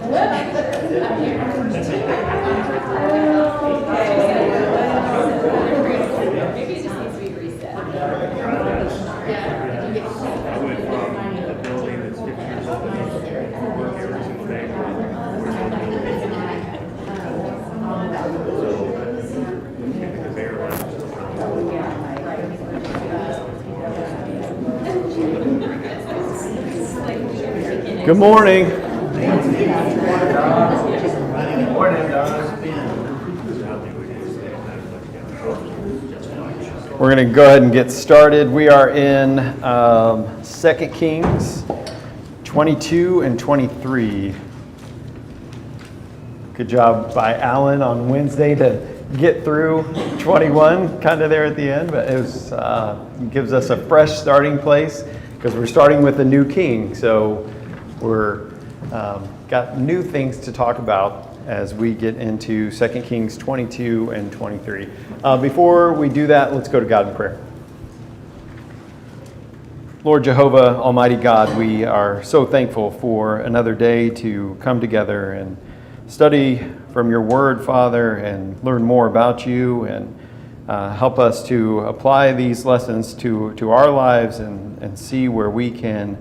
Maybe it just needs to be reset. Good morning. We're going to go ahead and get started. We are in 2 Kings 22 and 23. Good job by Alan on Wednesday to get through 21, kind of there at the end, but it gives us a fresh starting place because we're starting with a new king. So we're got new things to talk about as we get into 2 Kings 22 and 23. Before we do that, let's go to God in prayer. Lord Jehovah, Almighty God, we are so thankful for another day to come together and study from your word, Father, and learn more about you, and help us to apply these lessons to our lives and see where we can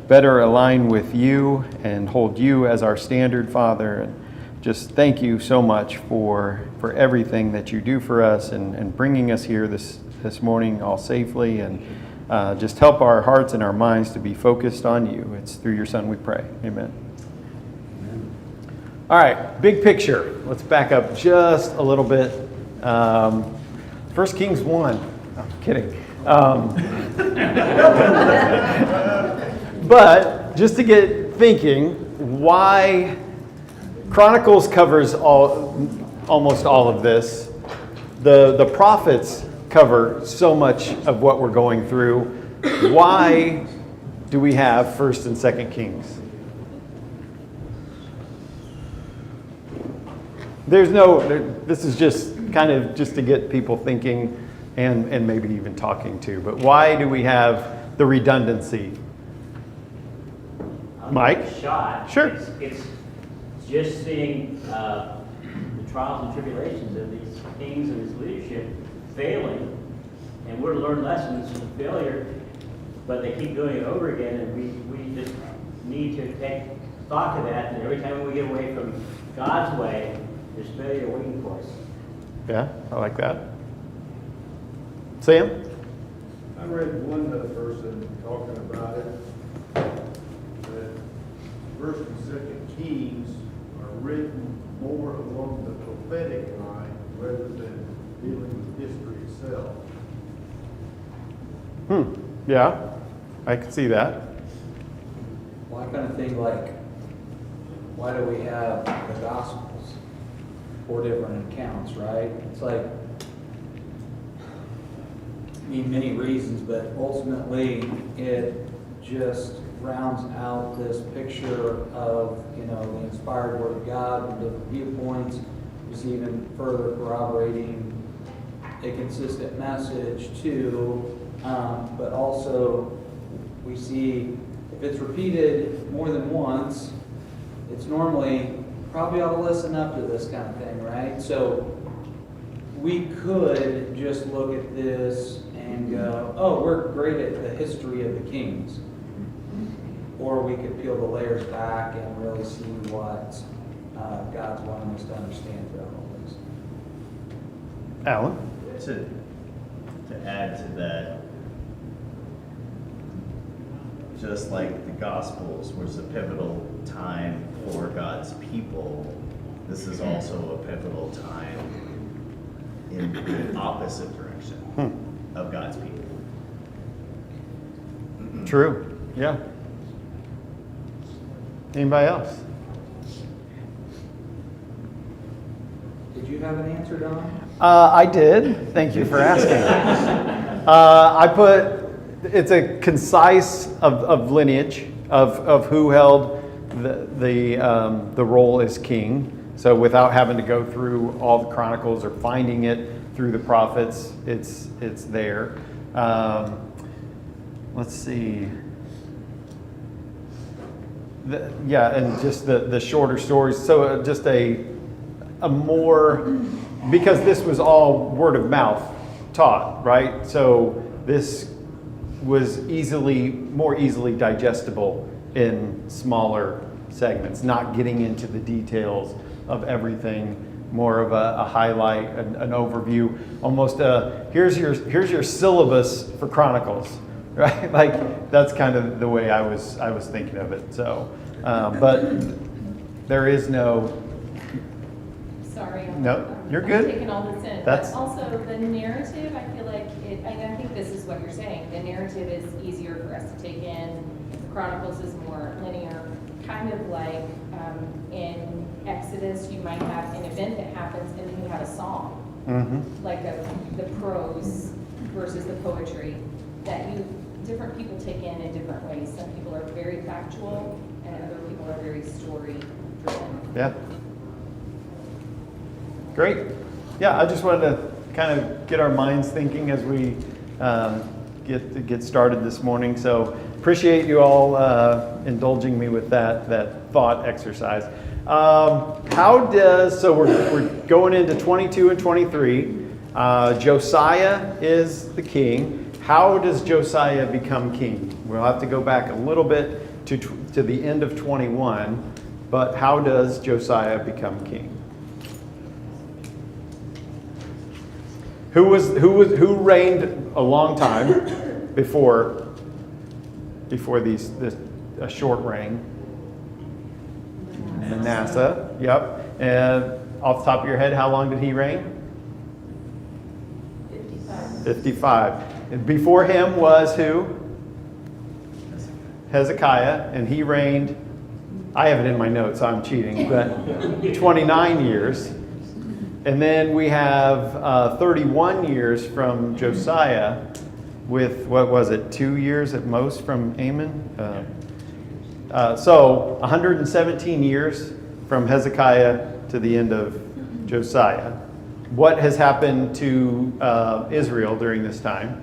better align with you and hold you as our standard, Father. And just thank you so much for everything that you do for us and bringing us here this morning all safely, and just help our hearts and our minds to be focused on you. It's through your Son we pray. Amen. All right, big picture. Let's back up just a little bit. 1 Kings 1. I'm kidding. But just to get thinking, why Chronicles covers almost all of this. The prophets cover so much of what we're going through. Why do we have 1st and 2nd Kings? This is just kind of just to get people thinking and maybe even talking too. But why do we have the redundancy? Mike? Shot. Sure. It's just seeing the trials and tribulations of these kings and this leadership failing, and we're to learn lessons from failure, but they keep doing it over again, and we just need to take stock of that, and every time we get away from God's way, there's failure waiting for us. Yeah, I like that. Sam? I read one other person talking about it, that 1st and 2nd Kings are written more along the prophetic line rather than dealing with history itself. Yeah, I can see that. Well, I kind of think like, why do we have the Gospels? 4 different accounts, right? It's like, many reasons, but ultimately it just rounds out this picture of, the inspired Word of God from different viewpoints, just even further corroborating a consistent message too. But also we see if it's repeated more than once, it's normally probably ought to listen up to this kind of thing, right? So we could just look at this and go, oh, we're great at the history of the kings. Or we could peel the layers back and really see what God's wanting us to understand throughout all this. Alan? To add to that, just like the Gospels was a pivotal time for God's people, this is also a pivotal time in the opposite direction of God's people. True, yeah. Anybody else? Did you have an answer, Don? I did. Thank you for asking. It's a concise of lineage of who held the role as king. So without having to go through all the chronicles or finding it through the prophets, it's there. Let's see. Yeah, and just the shorter stories. So just a more, because this was all word of mouth taught, right? So this was more easily digestible in smaller segments, not getting into the details of everything, more of a highlight, an overview, almost here's your syllabus for Chronicles, right? Like that's kind of the way I was thinking of it. So, but there is no. Sorry. No, you're good. I'm taking all this in. That's- But also the narrative, I feel like and I think this is what you're saying. The narrative is easier for us to take in. Chronicles is more linear, kind of like in Exodus, you might have an event that happens and then you have a song, like the prose versus the poetry that different people take in different ways. Some people are very factual and other people are very story driven. Yeah. Great. Yeah, I just wanted to kind of get our minds thinking as we get started this morning. So appreciate you all indulging me with that thought exercise. So we're going into 22 and 23. Josiah is the king. How does Josiah become king? We'll have to go back a little bit to the end of 21, but how does Josiah become king? Who reigned a long time before this a short reign? Manasseh. Yep. And off the top of your head, how long did he reign? 55. And before him was who? Hezekiah, and he reigned. I have it in my notes, so I'm cheating, but 29 years. And then we have 31 years from Josiah with, what was it, 2 years at most from Amon? So 117 years from Hezekiah to the end of Josiah. What has happened to Israel during this time?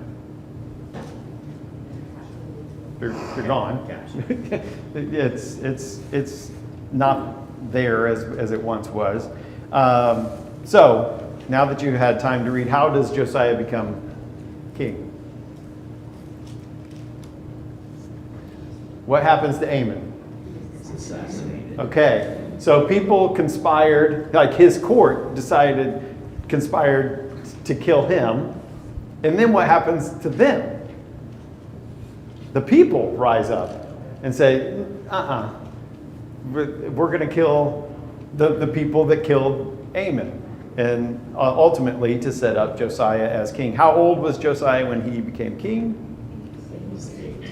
They're gone. It's not there as it once was. So, now that you've had time to read, how does Josiah become king? What happens to Amon? Assassinated. Okay, so people conspired, like his court conspired to kill him. And then what happens to them? The people rise up and say, we're going to kill the people that killed Amon. And ultimately to set up Josiah as king. How old was Josiah when he became king?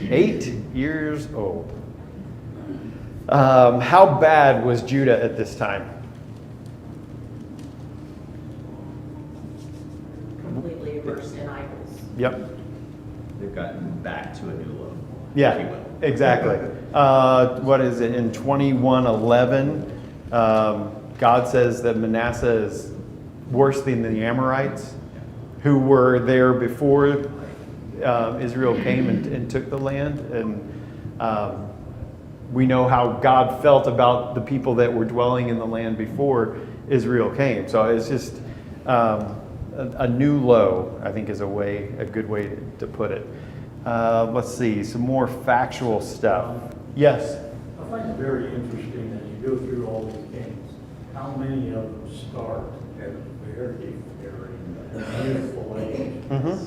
8 years old. How bad was Judah at this time? Completely immersed in idols. Yep. They've gotten back to a new level. if you Yeah, will. exactly. What is it? In 21:11, God says that Manasseh is worse than the Amorites, who were there before Israel came and took the land. And we know how God felt about the people that were dwelling in the land before Israel came. So it's just a new low, I think, is a good way to put it. Let's see, some more factual stuff. Yes? I find it very interesting as you go through all these games, how many of them start at a very, very youthful age. Mm-hmm.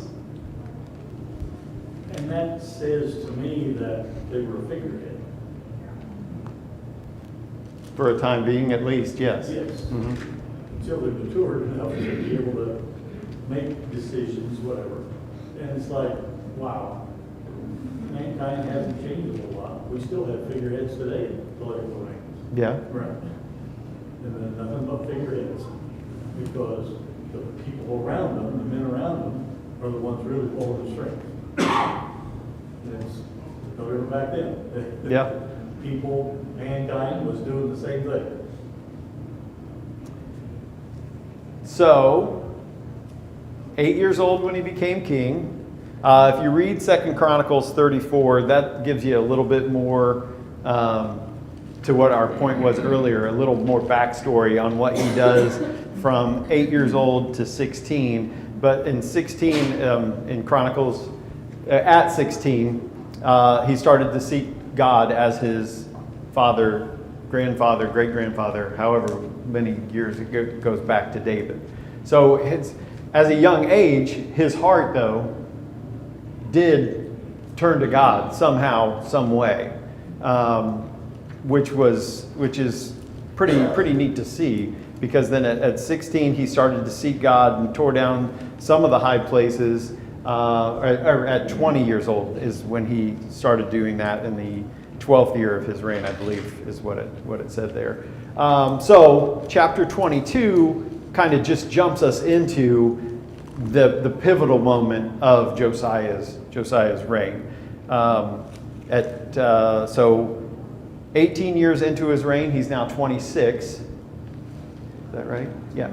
And that says to me that they were a figurehead. For a time being, at least, yes. Yes. Mhm. Until they're matured enough to be able to make decisions, whatever. And it's like, wow, mankind hasn't changed a whole lot. We still have figureheads today in political ranks. Yeah. Right. And then nothing but figureheads, because the people around them, the men around them, are the ones really pulling the strings. And it's no different back then. Yeah. People, mankind was doing the same thing. So, 8 years old when he became king. If you read 2 Chronicles 34, that gives you a little bit more to what our point was earlier, a little more backstory on what he does from 8 years old to 16. But in 16, in Chronicles, at 16, he started to seek God as his father, grandfather, great-grandfather, however many years it goes back to David. So as a young age, his heart, though, did turn to God somehow, some way, which is pretty neat to see. Because then at 16, he started to seek God and tore down some of the high places. Or at 20 years old is when he started doing that in the 12th year of his reign, I believe, is what it said there. So chapter 22 kind of just jumps us into the pivotal moment of Josiah's reign. So 18 years into his reign, he's now 26. Is that right? Yeah.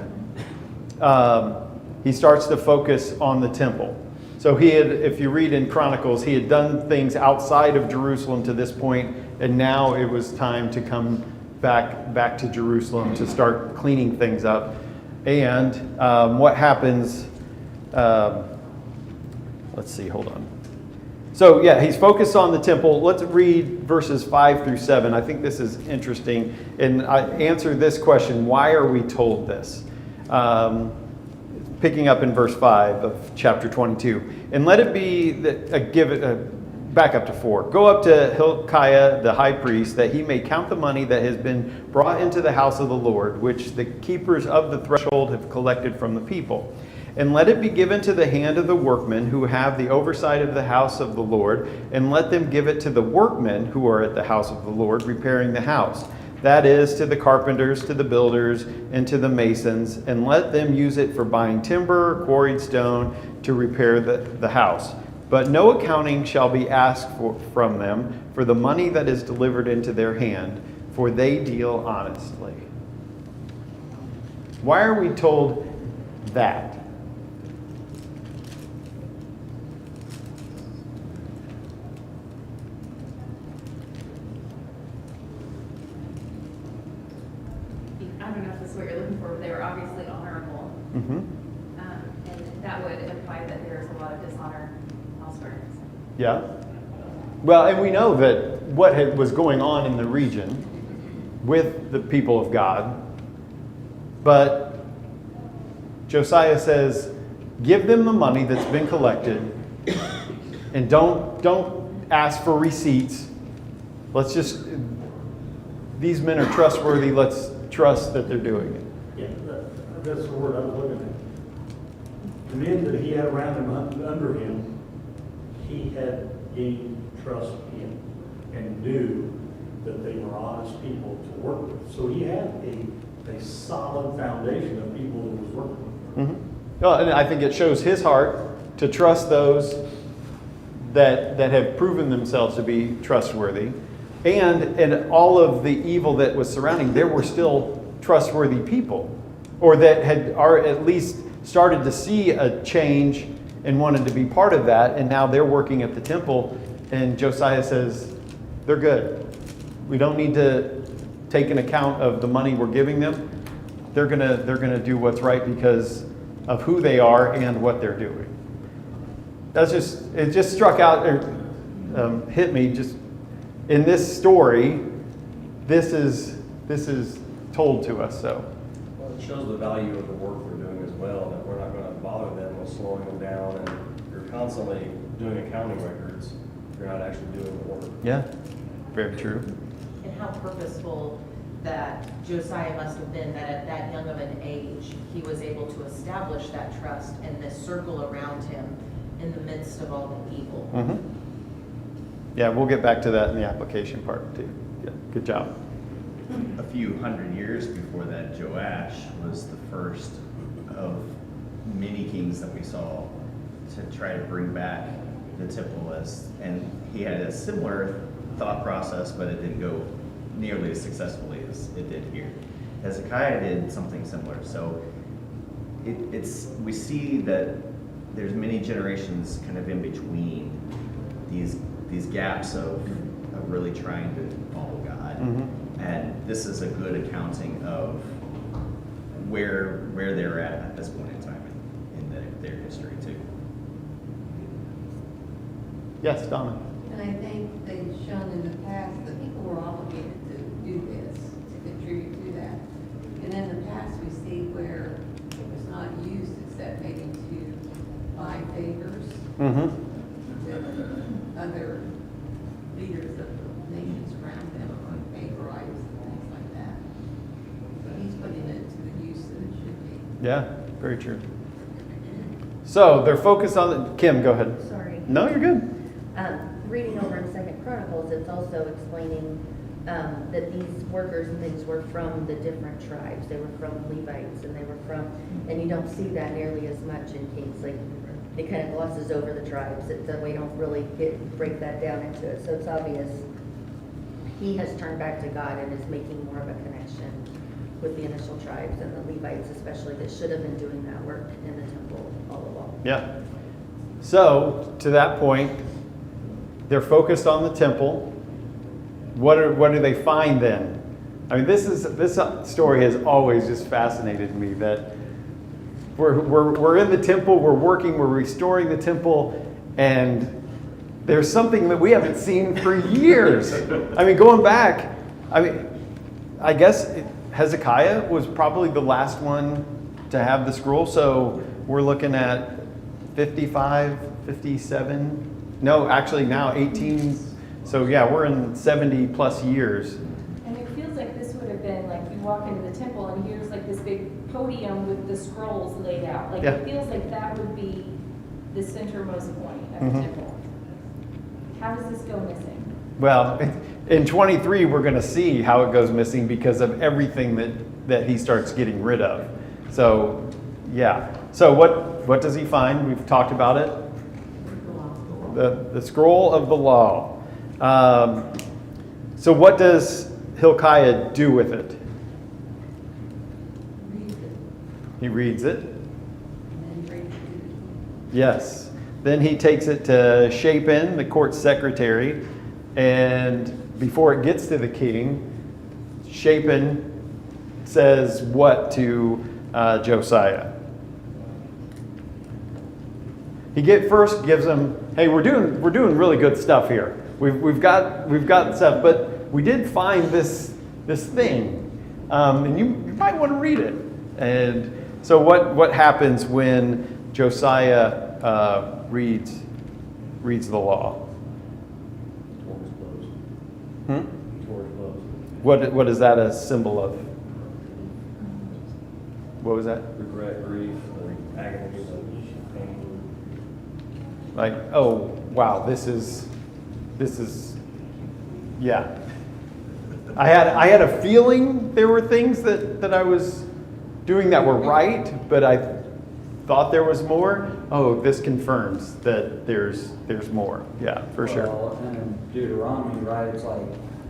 He starts to focus on the temple. So he had, if you read in Chronicles, he had done things outside of Jerusalem to this point, and now it was time to come back to Jerusalem to start cleaning things up. And what happens, let's see, hold on. So yeah, he's focused on the temple. Let's read verses 5 through 7. I think this is interesting. And I answer this question, why are we told this? Picking up in verse 5 of chapter 22. And let it be that, back up to 4. Go up to Hilkiah the high priest, that he may count the money that has been brought into the house of the Lord, which the keepers of the threshold have collected from the people. And let it be given to the hand of the workmen who have the oversight of the house of the Lord, and let them give it to the workmen who are at the house of the Lord, repairing the house. That is, to the carpenters, to the builders, and to the masons, and let them use it for buying timber, quarried stone, to repair the house. But no accounting shall be asked from them for the money that is delivered into their hand, for they deal honestly. Why are we told that? I don't know if this is what you're looking for, but they were obviously honorable. Mm-hmm. And that would imply that there's a lot of dishonor elsewhere. Yeah. Well, and we know that what was going on in the region with the people of God, but Josiah says, give them the money that's been collected, and don't ask for receipts. Let's just, these men are trustworthy, let's trust that they're doing it. Yeah, that's the word I was looking at. The men that he had around him, under him, he had gained trust in and knew that they were honest people to work with. So he had a solid foundation of people that was working with him. Mm-hmm. Well, and I think it shows his heart to trust those that have proven themselves to be trustworthy. And all of the evil that was surrounding, there were still trustworthy people, or that are at least started to see a change and wanted to be part of that, and now they're working at the temple, and Josiah says, they're good. We don't need to take an account of the money we're giving them. They're gonna do what's right because of who they are and what they're doing. It just struck out, hit me just in this story. This is told to us so. Well, it shows the value of the work they're doing as well, that we're not going to bother them with slowing them down, and you're constantly doing accounting records. You're not actually doing the work. Yeah, very true. And how purposeful that Josiah must have been, that at that young of an age, he was able to establish that trust and this circle around him in the midst of all the evil. Mm-hmm. Yeah, we'll get back to that in the application part too. Yeah, good job. A few hundred years before that, Joash was the first of many kings that we saw to try to bring back the temple, and he had a similar thought process, but it didn't go nearly as successfully as it did here. Hezekiah did something similar. So we see that there's many generations kind of in between these gaps of really trying to follow God. Mm-hmm. And this is a good accounting of where they're at this point in time in their history too. Yes, Donna? And I think they've shown in the past that people were obligated to do this, to contribute to that. And in the past, we see where it was not used except maybe to buy favors Mm-hmm. with other leaders of the nations around them, like favor items and things like that. So he's putting it to the use that it should be. Yeah, very true. So they're focused on the, Kim, go ahead. Sorry. No, you're good. Reading over in Second Chronicles, it's also explaining that these workers and things were from the different tribes. They were from Levites, and they were from, and you don't see that nearly as much in Kings. Like, it kind of glosses over the tribes. We don't really break that down into it. So it's obvious he has turned back to God and is making more of a connection with the initial tribes and the Levites, especially, that should have been doing that work in the temple all along. Yeah. So to that point, they're focused on the temple. What do they find then? I mean, this story has always just fascinated me, that we're in the temple, we're working, we're restoring the temple, and there's something that we haven't seen for years. I mean, going back, I guess Hezekiah was probably the last one to have the scroll, so we're looking at 55, 57, no, actually now 18, so yeah, we're in 70 plus years. And it feels like this would have been like you walk into the temple and here's like this big podium with the scrolls laid out. Like Yeah. it feels like that would be the centermost point of Mhm. the temple. How does this go missing? Well, in 23, we're going to see how it goes missing because of everything that he starts getting rid of. So, yeah. So what does he find? We've talked about it. The scroll of the law. So what does Hilkiah do with it? Read it, He reads it. and then bring it to the king. Yes. Then he takes it to Shaphan, the court secretary, and before it gets to the king, Shaphan says what to Josiah? He first gives him, hey, we're doing really good stuff here. We've got stuff, but we did find this thing, and you might want to read it. And so what happens when Josiah reads the law? Torch closed. Hmm? Torch closed. What is that a symbol of? What was that? Regret, grief, agony, pain. Like, oh wow, this is yeah. I had a feeling there were things that I was doing that were right, but I thought there was more. Oh, this confirms that there's more. Yeah, for sure. Well, and in Deuteronomy, right, it's like,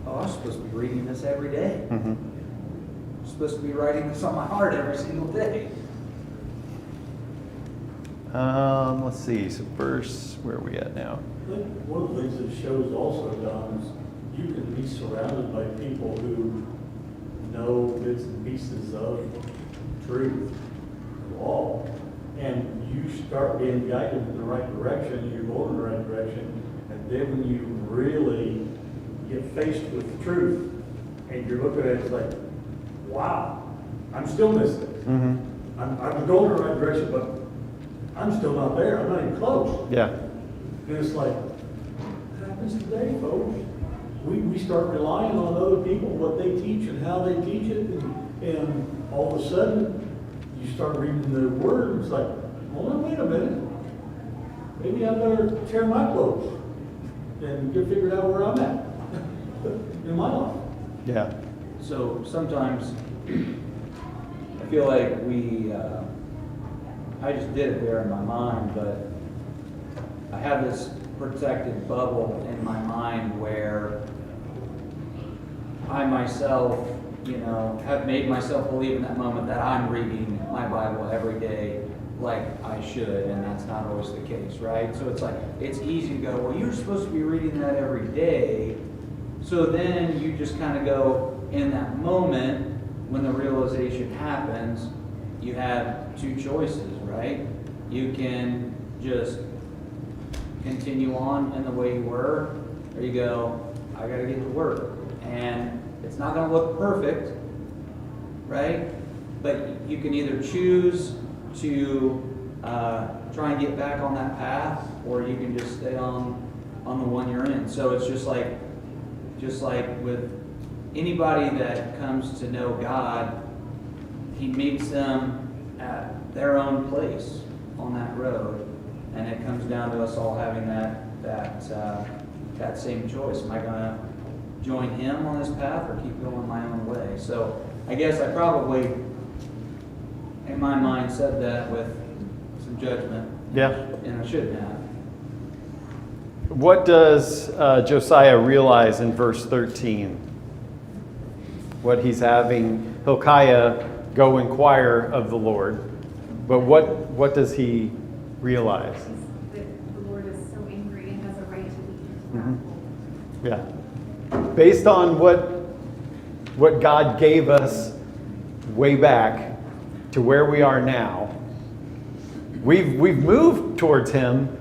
oh, I'm supposed to be reading this every day. Mm-hmm. I'm supposed to be writing this on my heart every single day. Let's see. So verse, where are we at now? I think one of the things it shows also, Don, is you can be surrounded by people who know bits and pieces of truth, law, and you start being guided in the right direction, you're going in the right direction, and then when you really get faced with the truth, and you're looking at it, it's like, wow, I'm still missing it. Mm-hmm. I'm going in the right direction, but I'm still not there, I'm not even close. Yeah. And it's like, what happens today, folks? We start relying on other people, what they teach and how they teach it, and all of a sudden, you start reading the word, and it's like, hold on, wait a minute. Maybe I better tear my clothes and get figured out where I'm at in my life. Yeah. So sometimes I feel like I just did it there in my mind, but I have this protected bubble in my mind where I myself, have made myself believe in that moment that I'm reading my Bible every day like I should, and that's not always the case, right? So it's like, it's easy to go, well, you're supposed to be reading that every day. So then you just kind of go, in that moment, when the realization happens, you have two choices, right? You can just continue on in the way you were, or you go, I gotta get to work. And it's not gonna look perfect, right? But you can either choose to try and get back on that path, or you can just stay on the one you're in. So it's just like with anybody that comes to know God, He meets them at their own place on that road, and it comes down to us all having that same choice. Am I going to join Him on this path or keep going my own way? So I guess I probably, in my mind, said that with some judgment. Yeah. And I shouldn't have. What does Josiah realize in verse 13? What he's having Hilkiah go inquire of the Lord. But what does he realize? That the Lord is so angry and has a right to be wrathful. Yeah. Based on what God gave us way back to where we are now, we've moved towards Him,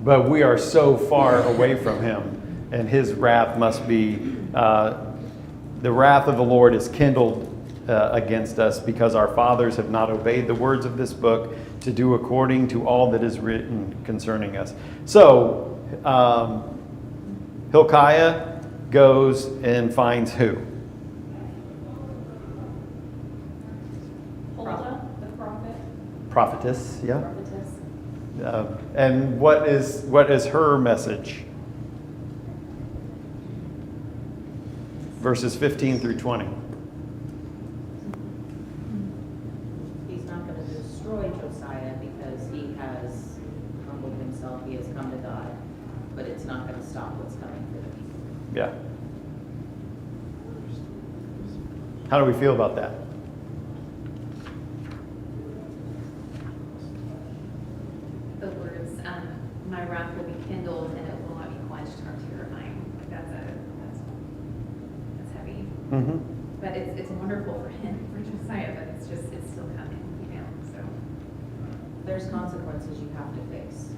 but we are so far away from Him, and His wrath must be, the wrath of the Lord is kindled against us because our fathers have not obeyed the words of this book to do according to all that is written concerning us. So, Hilkiah goes and finds who? Huldah, the prophet. Prophetess, yeah. Prophetess. And what is her message? Verses 15 through 20. He's not going to destroy Josiah because he has humbled himself, he has come to God, but it's not going to stop what's coming for the people. Yeah. How do we feel about that? The words, my wrath will be kindled and it will not be quenched are terrifying. Like that's heavy. Mm-hmm. But it's wonderful for him, for Josiah, but it's still coming, so. There's consequences you have to face.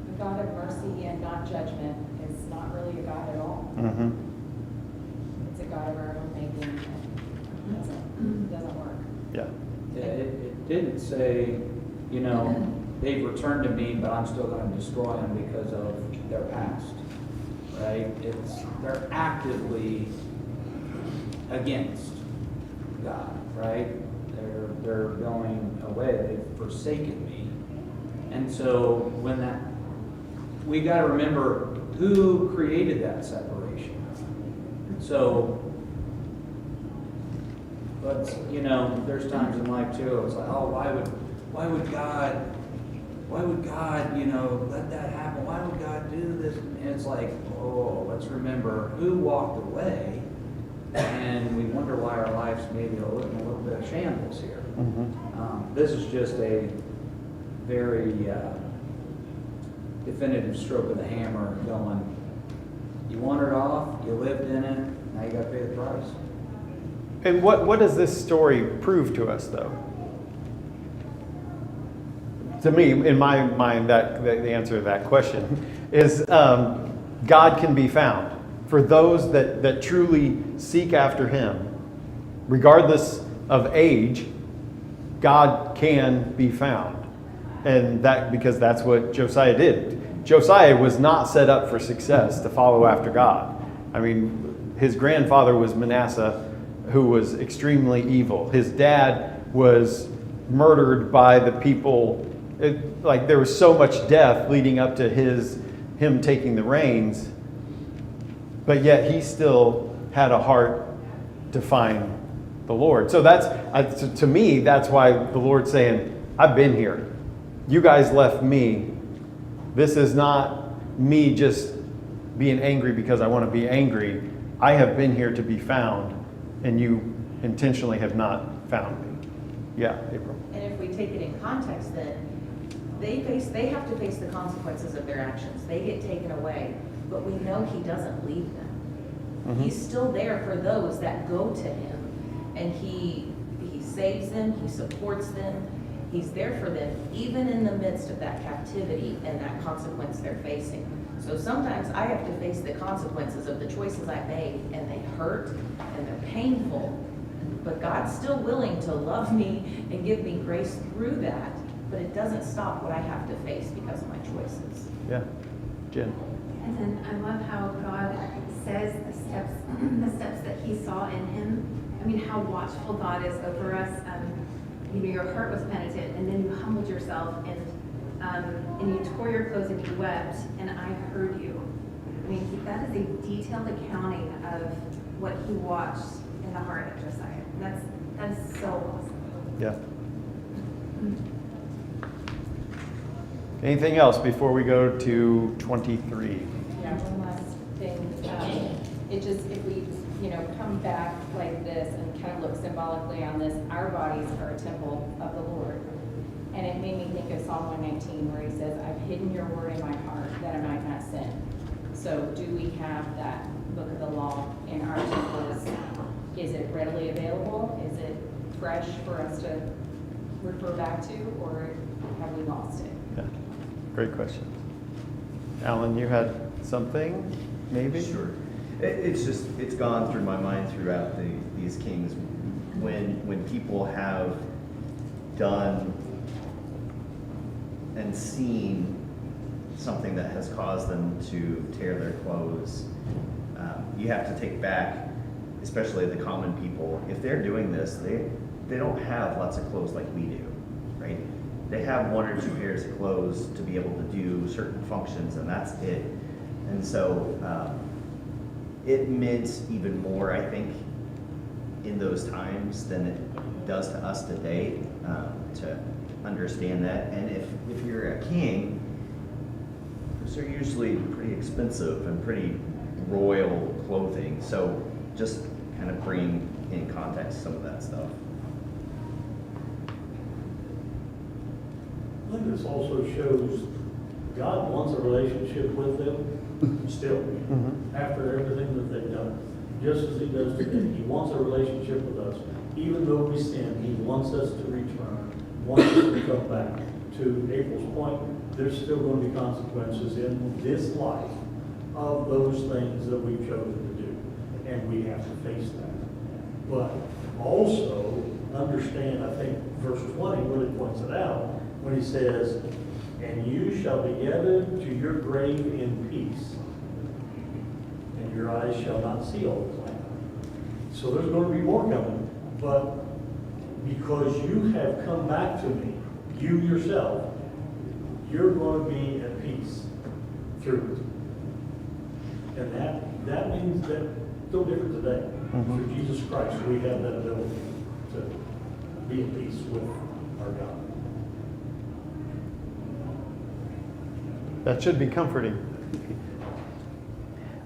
The God of mercy and not judgment is not really a God at all. Mm-hmm. It's a God of our own making, and doesn't work. Yeah. Yeah, it didn't say, they've returned to me, but I'm still going to destroy them because of their past, right? They're actively against God, right? They're going away. They've forsaken me, and so we got to remember who created that separation. So, but there's times in life too. It's like, oh, why would God, let that happen? Why would God do this? And it's like, oh, let's remember who walked away, and we wonder why our lives maybe are in a little bit of shambles here. Mm-hmm. This is just a very definitive stroke of the hammer going, you wandered off, you lived in it, now you got to pay the price. And what does this story prove to us, though? To me, in my mind, the answer to that question is God can be found. For those that truly seek after Him, regardless of age, God can be found. And because that's what Josiah did. Josiah was not set up for success to follow after God. I mean, his grandfather was Manasseh, who was extremely evil. His dad was murdered by the people. There was so much death leading up to him taking the reins, but yet he still had a heart to find the Lord. So to me, that's why the Lord's saying, I've been here. You guys left me. This is not me just being angry because I want to be angry. I have been here to be found, and you intentionally have not found me. Yeah, April. And if we take it in context, then they have to face the consequences of their actions. They get taken away, but we know He doesn't leave them. Mhm. He's still there for those that go to him. And he saves them, he supports them, he's there for them, even in the midst of that captivity and that consequence they're facing. So sometimes I have to face the consequences of the choices I made, and they hurt and they're painful. But God's still willing to love me and give me grace through that, but it doesn't stop what I have to face because of my choices. Yeah. Jen? And then I love how God says the steps that he saw in him. I mean, how watchful God is over us. Your heart was penitent, and then you humbled yourself, and you tore your clothes and you wept, and I heard you. I mean, that is a detailed accounting of what he watched in the heart of Josiah. That is so awesome. Yeah. Anything else before we go to 23? Yeah, one last thing. It just, if we, come back like this and kind of look symbolically on this, our bodies are a temple of the Lord. And it made me think of Psalm 119 where he says, I've hidden your word in my heart that I might not sin. So do we have that book of the law in our temples? Is it readily available? Is it fresh for us to refer back to, or have we lost it? Yeah. Great question. Alan, you had something, maybe? Sure. It's gone through my mind throughout these kings. When people have done and seen something that has caused them to tear their clothes, you have to take back, especially the common people. If they're doing this, they don't have lots of clothes like we do, right? They have one or two pairs of clothes to be able to do certain functions, and that's it. And so it meant even more, I think, in those times than it does to us today, to understand that. And if you're a king, those are usually pretty expensive and pretty royal clothing. So just kind of bring in context some of that stuff. I think this also shows God wants a relationship with them still, after everything that they've done, just as he does today. He wants a relationship with us. Even though we sin, he wants us to return, wants us to come back. To April's point, there's still going to be consequences in this life of those things that we've chosen to do, and we have to face that. But also understand, I think verse 20 really points it out, when he says, and you shall be gathered to your grave in peace, and your eyes shall not see all the time. So there's going to be more coming, but because you have come back to me, you yourself, you're going to be at peace through it. And that means that it's no different today. Through Jesus Christ, we have that ability to be at peace with our God. That should be comforting.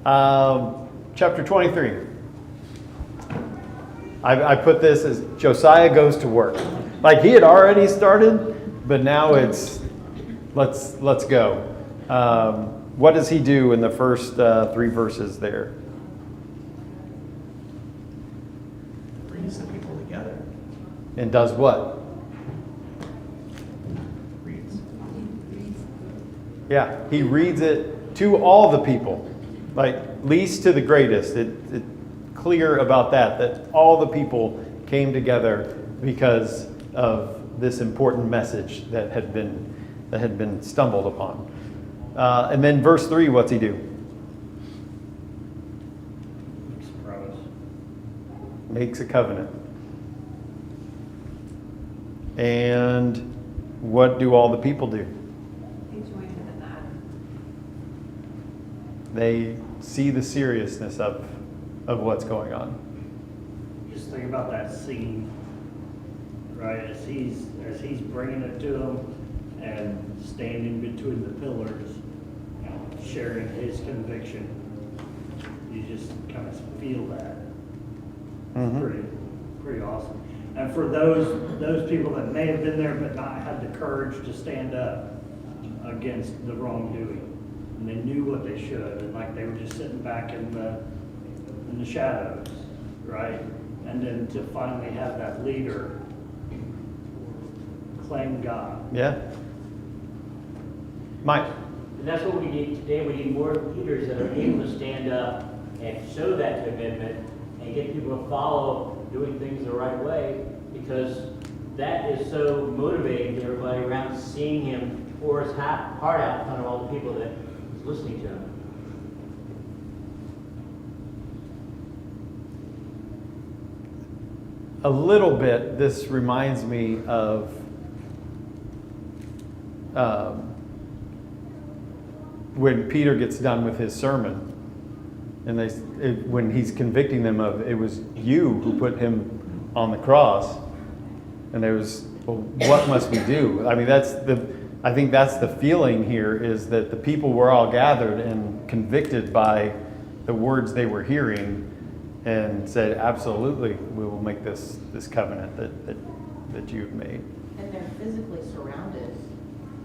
Chapter 23. I put this as Josiah goes to work. Like he had already started, but now it's let's go. What does he do in the first 3 verses there? Brings the people together. And does what? Reads. Yeah, he reads it to all the people, like least to the greatest. It's clear about that all the people came together because of this important message that had been stumbled upon. And then verse 3, what's he do? Makes a promise. Makes a covenant. And what do all the people do? They joined him in that. They see the seriousness of what's going on. Just think about that scene, right? As he's bringing it to them and standing between the pillars, sharing his conviction. You just kind of feel that. It's pretty awesome. And for those people that may have been there but not had the courage to stand up against the wrongdoing, and they knew what they should, and like they were just sitting back in in the shadows, right? And then to finally have that leader claim God. Yeah. Mike? And that's what we need today. We need more leaders that are able to stand up and show that commitment and get people to follow doing things the right way, because that is so motivating to everybody around, seeing him pour his heart out in front of all the people that is listening to him. A little bit, this reminds me of when Peter gets done with his sermon, and when he's convicting them of, it was you who put him on the cross, and there was, well, what must we do? I mean, I think that's the feeling here, is that the people were all gathered and convicted by the words they were hearing, and said, absolutely, we will make this covenant that you've made. And they're physically surrounded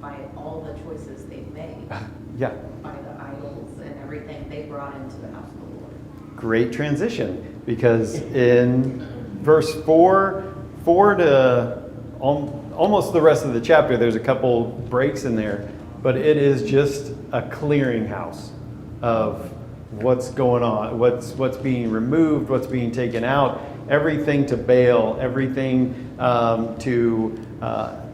by all the choices they've made, Yeah. by the idols and everything they brought into the house of the Lord. Great transition, because in verse 4 to almost the rest of the chapter, there's a couple breaks in there, but it is just a clearinghouse of what's going on, what's being removed, what's being taken out, everything to Baal, everything to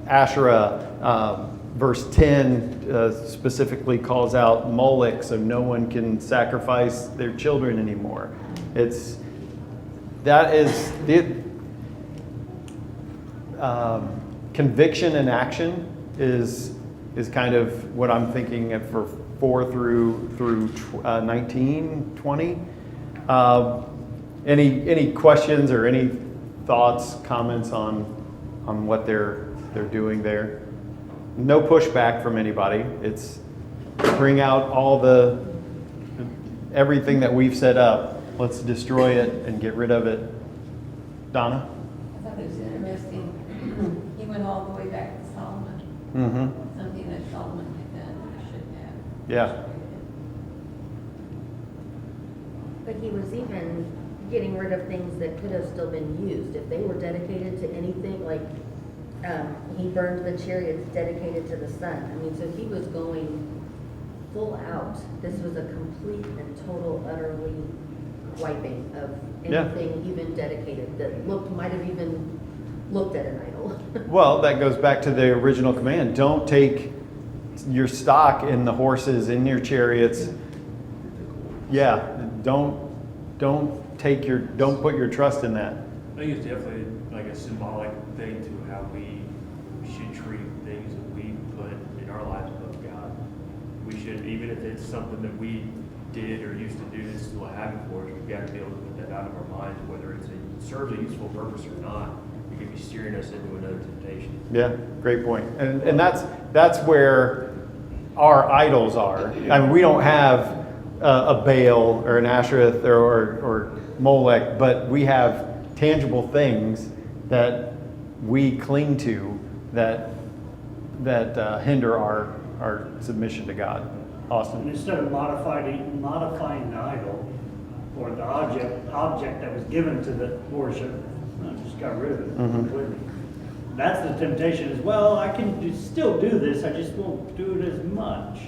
Asherah. Verse 10 specifically calls out Moloch, so no one can sacrifice their children anymore. That is the conviction and action is kind of what I'm thinking of for 4 through 19, 20. Any questions or any thoughts, comments on what they're doing there? No pushback from anybody. It's bring out everything that we've set up. Let's destroy it and get rid of it. Donna? I thought it was interesting. He went all the way back to Solomon. Mm-hmm. Something that Solomon had done that he shouldn't have. Yeah. But he was even getting rid of things that could have still been used. If they were dedicated to anything, like he burned the chariots dedicated to the sun. I mean, so he was going full out. This was a complete and total, utterly wiping of anything even dedicated that might have even looked at an idol. Well, that goes back to the original command. Don't take your stock in the horses, in your chariots. Yeah, don't put your trust in that. I think it's definitely like a symbolic thing to how we should treat things that we put in our lives above God. We should, even if it's something that we did or used to do that's still a habit for us, we've got to be able to put that out of our minds, whether it serves a useful purpose or not. It could be steering us into another temptation. Yeah, great point. And that's where our idols are. I mean, we don't have a Baal or an Asherah or Molech, but we have tangible things that we cling to that hinder our submission to God. And Austin? instead of modifying the idol or the object that was given to the worship, just got rid of it completely. That's the temptation as well. I can still do this, I just won't do it as much.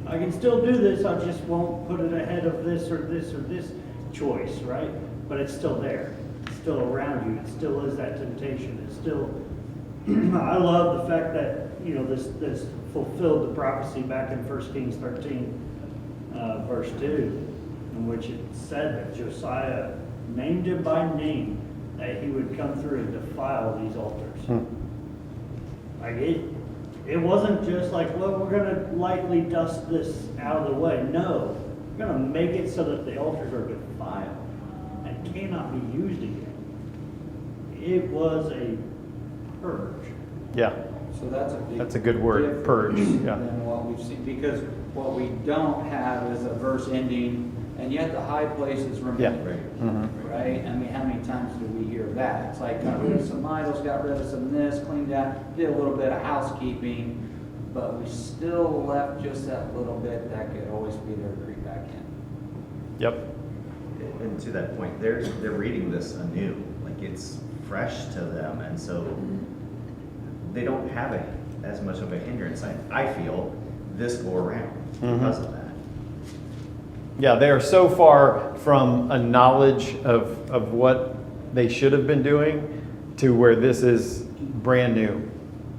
I can still do this, I just won't put it ahead of this or this or this choice, right? But it's still there. It's still around you. It still is that temptation. It's still, I love the fact that, this fulfilled the prophecy back in 1 Kings 13, verse 2, in which it said that Josiah named him by name, that he would come through and defile these altars. Like it wasn't just like, well, we're going to lightly dust this out of the way. No, we're going to make it so that the altars are defiled and cannot be used again. It was a purge. Yeah. So that's a good word, purge. Yeah. Than what we've seen, because what we don't have is a verse ending, and yet the high places remain. Yeah. Mm-hmm. Right? I mean, how many times do we hear that? It's like, got rid of some idols, got rid of some this, cleaned out, did a little bit of housekeeping, but we still left just that little bit that could always be there to creep back in. Yep. and to that point, they're reading this anew, like it's fresh to them, and so they don't have as much of a hindrance, I feel, this go around because of that. Yeah, they are so far from a knowledge of what they should have been doing to where this is brand new.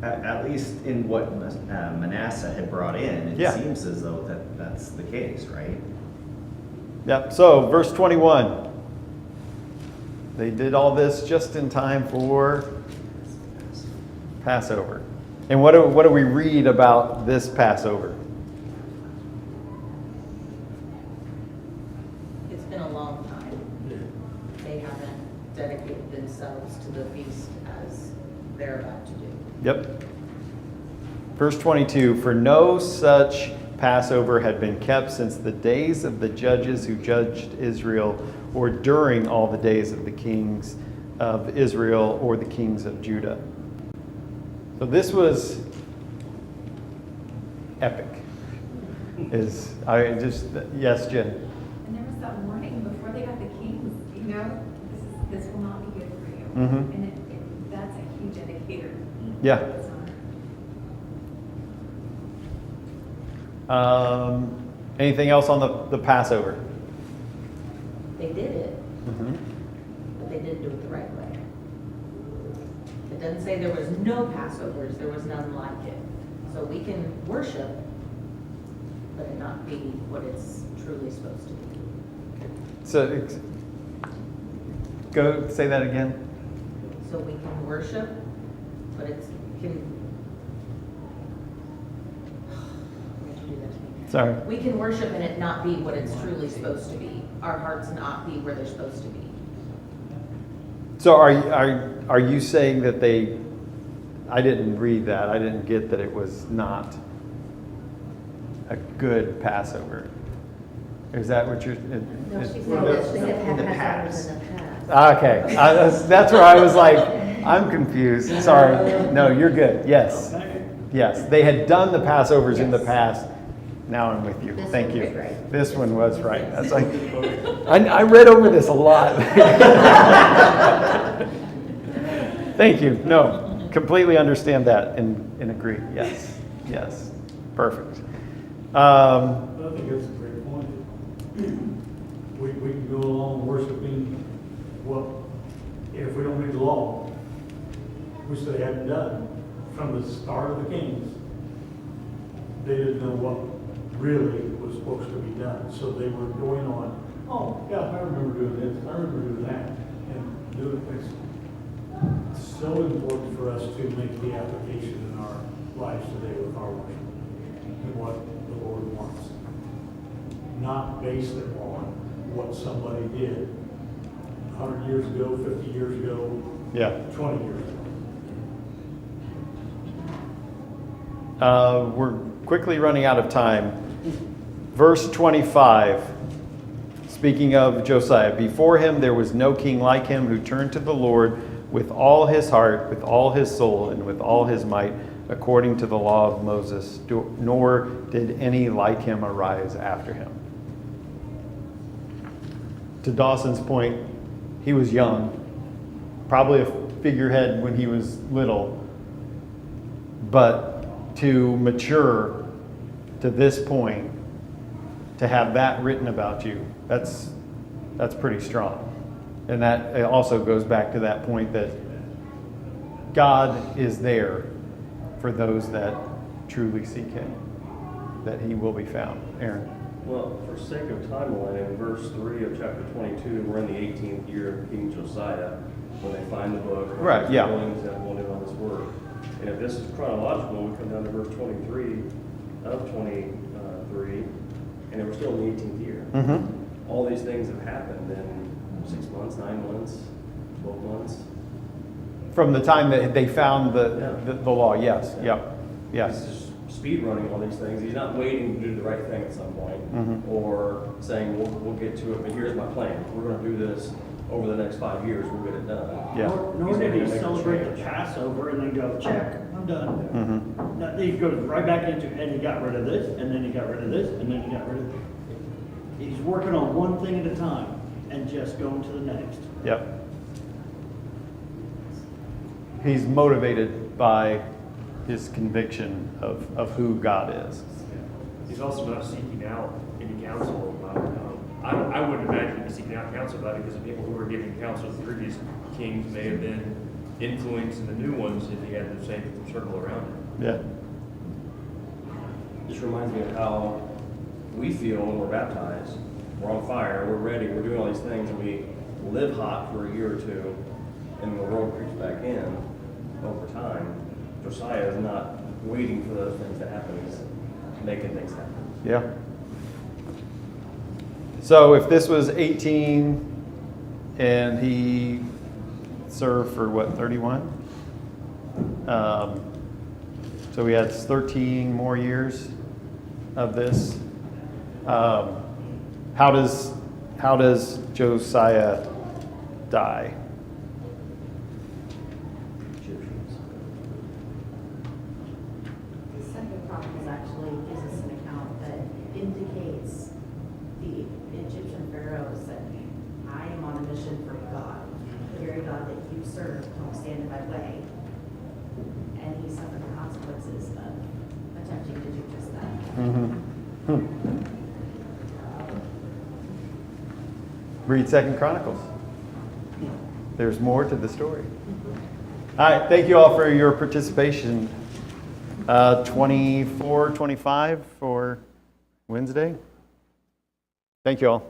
At least in what Manasseh had brought in, it Yeah. seems as though that's the case, right? Yep, so verse 21. They did all this just in time for Passover. And what do we read about this Passover? It's been a long time. They haven't dedicated themselves to the feast as they're about to do. Yep. Verse 22, for no such Passover had been kept since the days of the judges who judged Israel, or during all the days of the kings of Israel or the kings of Judah. So this was epic. Yes, Jen? And there was that warning before they got the kings, this will not be good for you. Mhm. And that's a huge indicator. Yeah. It's Anything else on the Passover? They did it, Mm-hmm. but they didn't do it the right way. It doesn't say there was no Passovers, there was none like it. So we can worship, but it not be what it's truly supposed to be. So, go say that again. So we can worship, but it's, why'd you do that to me? Sorry. We can worship and it not be what it's truly supposed to be. Our hearts not be where they're supposed to be. So are you saying that they? I didn't read that. I didn't get that it was not a good Passover. Is that what you're? No, she said Well, that they have in the had past. Passovers in the past. Okay, that's where I was like, I'm confused. Sorry. No, you're good. Yes, yes. They had done the Passovers in the past. Now I'm with you. This Thank one you. was right. This one was right. That's like, I read over this a lot. Thank you. No, completely understand that and agree. Yes, yes, perfect. I think that's a great point. We can go along worshiping what, if we don't read the law, which they hadn't done from the start of the kings. They didn't know what really was supposed to be done. So they were going on, oh, yeah, I remember doing this, I remember doing that, and doing things. It's so important for us to make the application in our lives today with our worship and what the Lord wants. Not based it on what somebody did 100 years ago, 50 years ago, Yeah. 20 years ago. We're quickly running out of time. Verse 25, speaking of Josiah, before him there was no king like him who turned to the Lord with all his heart, with all his soul, and with all his might, according to the law of Moses, nor did any like him arise after him. To Dawson's point, he was young, probably a figurehead when he was little, but to mature to this point, to have that written about you, that's pretty strong. And that also goes back to that point that God is there for those that truly seek him, that he will be found. Aaron. Well, for sake of timeline, in verse 3 of chapter 22, we're in the 18th year of King Josiah, when they find the book. Right, yeah. Williams that wanted all this work. And if this is chronological, we come down to verse 23 of 23, and we're still in the 18th year. Mm-hmm. All these things have happened in 6 months, 9 months, 12 months. From the time that they found the law, yes, yep, He's yes. just speed running all these things. He's not waiting to do the right thing at some point, Mhm. or saying, we'll get to it, but here's my plan. We're going to do this over the next 5 years. We'll get it done. Yeah. Nor He's did gonna he make a celebrate change. the Passover and then go, check, I'm done. Mm-hmm. Now, he goes right back into, and he got rid of this, and then he got rid of this, and then he got rid of this. He's working on one thing at a time. and just going to the next. Yep. He's motivated by his conviction of who God is. He's also not seeking out any counsel about it. I wouldn't imagine he'd be seeking out counsel about it because the people who were giving counsel to the previous kings may have been influencing the new ones if he had the same circle around him. Yeah. Just reminds me of how we feel when we're baptized. We're on fire, we're ready, we're doing all these things, and we live hot for a year or two, and the world creeps back in over time. Josiah is not waiting for those things to happen, he's making things happen. Yeah. So if this was 18 and he served for what, 31? So he has 13 more years of this. How does Josiah die? The Second Chronicles actually gives us an account that indicates the Egyptian pharaoh said, I am on a mission for God, the very God that you serve, don't stand in my way. And he suffered the consequences of attempting to do just that. Mm-hmm. Read 2 Chronicles. There's more to the story. All right, thank you all for your participation. 24, 25 for Wednesday. Thank you all.